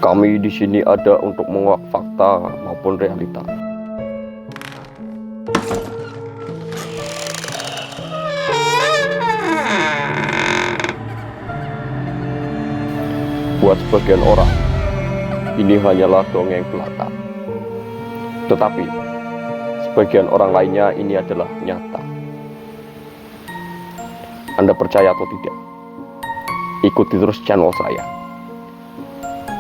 Kami di sini ada untuk menguak fakta maupun realita. Buat sebagian orang, ini hanyalah dongeng belaka. Tetapi, sebagian orang lainnya ini adalah nyata. Anda percaya atau tidak? Ikuti terus channel saya.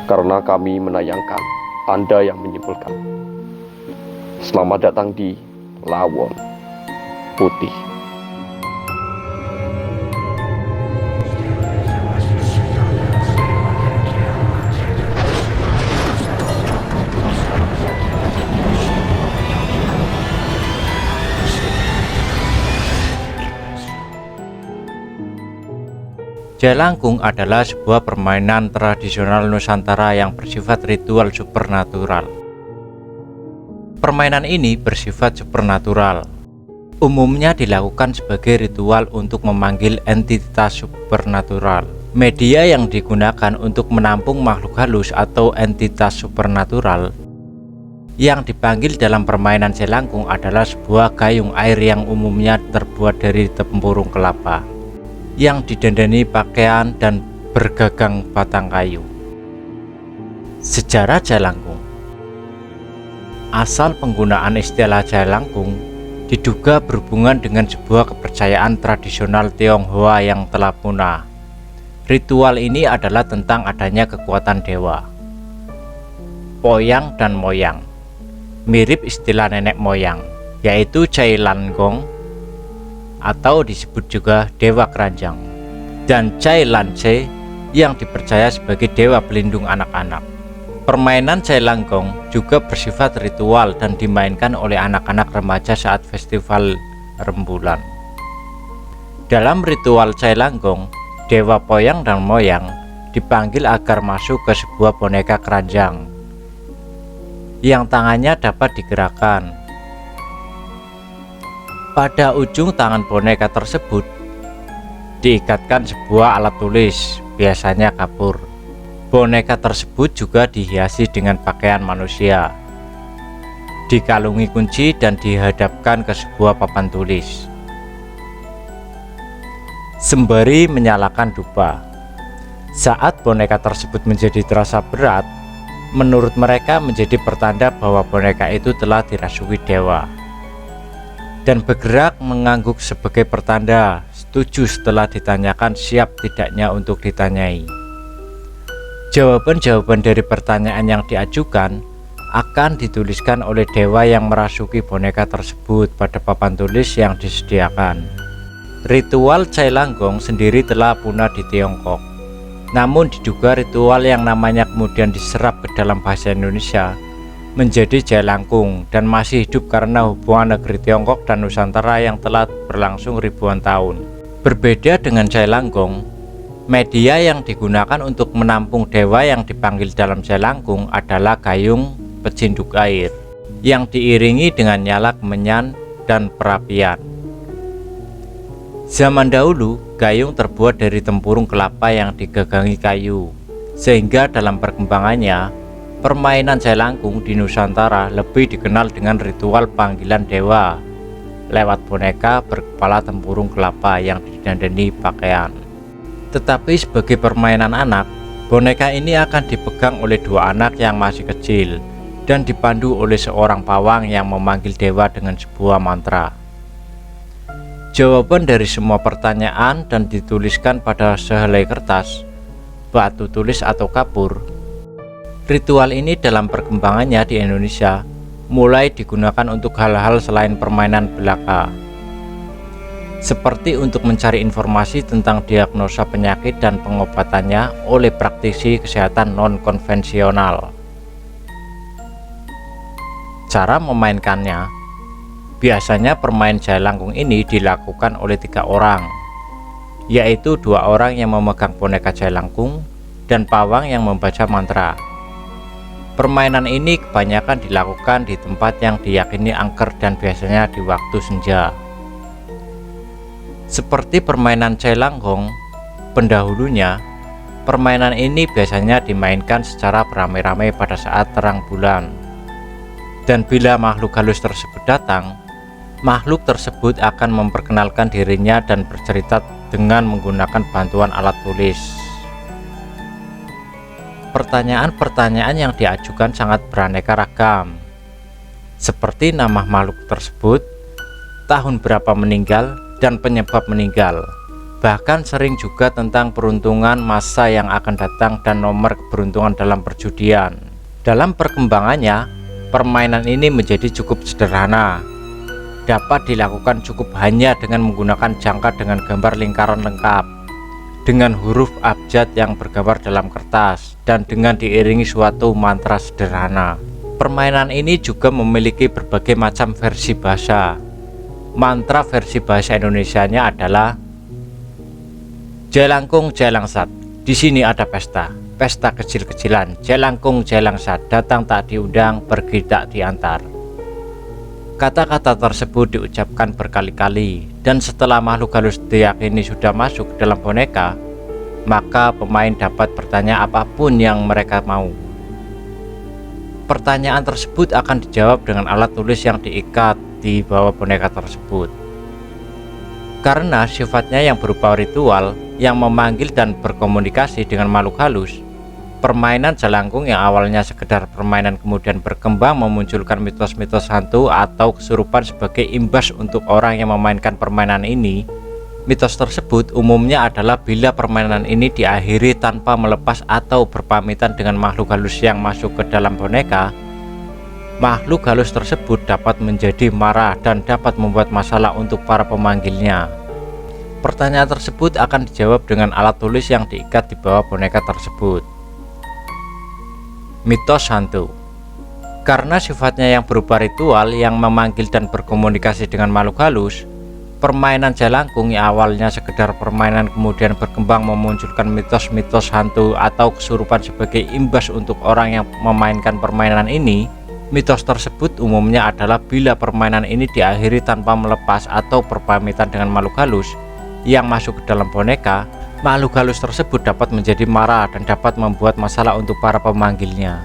Karena kami menayangkan, Anda yang menyimpulkan. Selamat datang di Lawon Putih. Jailangkung adalah sebuah permainan tradisional Nusantara yang bersifat ritual supernatural. Permainan ini bersifat supernatural. Umumnya dilakukan sebagai ritual untuk memanggil entitas supernatural. Media yang digunakan untuk menampung makhluk halus atau entitas supernatural yang dipanggil dalam permainan Jailangkung adalah sebuah gayung air yang umumnya terbuat dari tempurung kelapa yang didandani pakaian dan bergagang batang kayu. Sejarah Jailangkung. Asal penggunaan istilah Jailangkung diduga berhubungan dengan sebuah kepercayaan tradisional Tionghoa yang telah punah. Ritual ini adalah tentang adanya kekuatan dewa, poyang dan moyang, mirip istilah nenek moyang, yaitu Jailangkung atau disebut juga Dewa Keranjang, dan Jailance yang dipercaya sebagai dewa pelindung anak-anak. Permainan Jailangkung juga bersifat ritual dan dimainkan oleh anak-anak remaja saat festival rembulan. Dalam ritual Jailangkung, dewa poyang dan moyang dipanggil agar masuk ke sebuah boneka keranjang yang tangannya dapat digerakkan. Pada ujung tangan boneka tersebut diikatkan sebuah alat tulis, biasanya kapur. Boneka tersebut juga dihiasi dengan pakaian manusia, dikalungi kunci dan dihadapkan ke sebuah papan tulis sembari menyalakan dupa. Saat boneka tersebut menjadi terasa berat, menurut mereka menjadi pertanda bahwa boneka itu telah dirasuki dewa dan bergerak mengangguk sebagai pertanda setuju setelah ditanyakan siap tidaknya untuk ditanyai. Jawaban-jawaban dari pertanyaan yang diajukan akan dituliskan oleh dewa yang merasuki boneka tersebut pada papan tulis yang disediakan. Ritual Jailangkung sendiri telah punah di Tiongkok. Namun diduga ritual yang namanya kemudian diserap ke dalam bahasa Indonesia menjadi Jailangkung dan masih hidup karena hubungan negeri Tiongkok dan Nusantara yang telah berlangsung ribuan tahun. Berbeda dengan Jailangkung, media yang digunakan untuk menampung dewa yang dipanggil dalam Jailangkung adalah gayung pecinduk air yang diiringi dengan nyala kemenyan dan perapian. Zaman dahulu, gayung terbuat dari tempurung kelapa yang digagangi kayu, sehingga dalam perkembangannya permainan Jailangkung di Nusantara lebih dikenal dengan ritual panggilan dewa lewat boneka berkepala tempurung kelapa yang didandani pakaian. Tetapi sebagai permainan anak, boneka ini akan dipegang oleh dua anak yang masih kecil dan dipandu oleh seorang pawang yang memanggil dewa dengan sebuah mantra. Jawaban dari semua pertanyaan dan dituliskan pada sehelai kertas, batu tulis atau kapur. Ritual ini dalam perkembangannya di Indonesia mulai digunakan untuk hal-hal selain permainan belaka, seperti untuk mencari informasi tentang diagnosa penyakit dan pengobatannya oleh praktisi kesehatan non-konvensional. Cara memainkannya, biasanya permain Jailangkung ini dilakukan oleh 3 orang, yaitu 2 orang yang memegang boneka Jailangkung dan pawang yang membaca mantra. Permainan ini kebanyakan dilakukan di tempat yang diyakini angker dan biasanya di waktu senja. Seperti permainan Jailangkung pendahulunya, Permainan ini biasanya dimainkan secara beramai-ramai pada saat terang bulan. Dan bila makhluk halus tersebut datang, makhluk tersebut akan memperkenalkan dirinya dan bercerita dengan menggunakan bantuan alat tulis. Pertanyaan-pertanyaan yang diajukan sangat beraneka ragam, seperti nama makhluk tersebut, tahun berapa meninggal, dan penyebab meninggal. Bahkan sering juga tentang peruntungan masa yang akan datang dan nomor keberuntungan dalam perjudian. Dalam perkembangannya, permainan ini menjadi cukup sederhana. Dapat dilakukan cukup hanya dengan menggunakan jangka dengan gambar lingkaran lengkap, dengan huruf abjad yang bergambar dalam kertas, dan dengan diiringi suatu mantra sederhana. Permainan ini juga memiliki berbagai macam versi bahasa. Mantra versi bahasa Indonesianya adalah Jelangkung Jelangsat, di sini ada pesta, pesta kecil-kecilan. Jelangkung Jelangsat, datang tak diundang, pergi tak diantar. Kata-kata tersebut diucapkan berkali-kali, dan setelah makhluk halus diyakini sudah masuk ke dalam boneka, maka pemain dapat bertanya apapun yang mereka mau. Pertanyaan tersebut akan dijawab dengan alat tulis yang diikat di bawah boneka tersebut. Karena sifatnya yang berupa ritual yang memanggil dan berkomunikasi dengan makhluk halus, permainan jelangkung yang awalnya sekedar permainan kemudian berkembang memunculkan mitos-mitos hantu atau kesurupan sebagai imbas untuk orang yang memainkan permainan ini. Mitos tersebut umumnya adalah bila permainan ini diakhiri tanpa melepas atau berpamitan dengan makhluk halus yang masuk ke dalam boneka, makhluk halus tersebut dapat menjadi marah dan dapat membuat masalah untuk para pemanggilnya. Pertanyaan tersebut akan dijawab dengan alat tulis yang diikat di bawah boneka tersebut. Mitos hantu. Karena sifatnya yang berupa ritual yang memanggil dan berkomunikasi dengan makhluk halus, permainan jelangkung yang awalnya sekedar permainan kemudian berkembang memunculkan mitos-mitos hantu atau kesurupan sebagai imbas untuk orang yang memainkan permainan ini. Mitos tersebut umumnya adalah bila permainan ini diakhiri tanpa melepas atau berpamitan dengan makhluk halus yang masuk ke dalam boneka, makhluk halus tersebut dapat menjadi marah dan dapat membuat masalah untuk para pemanggilnya.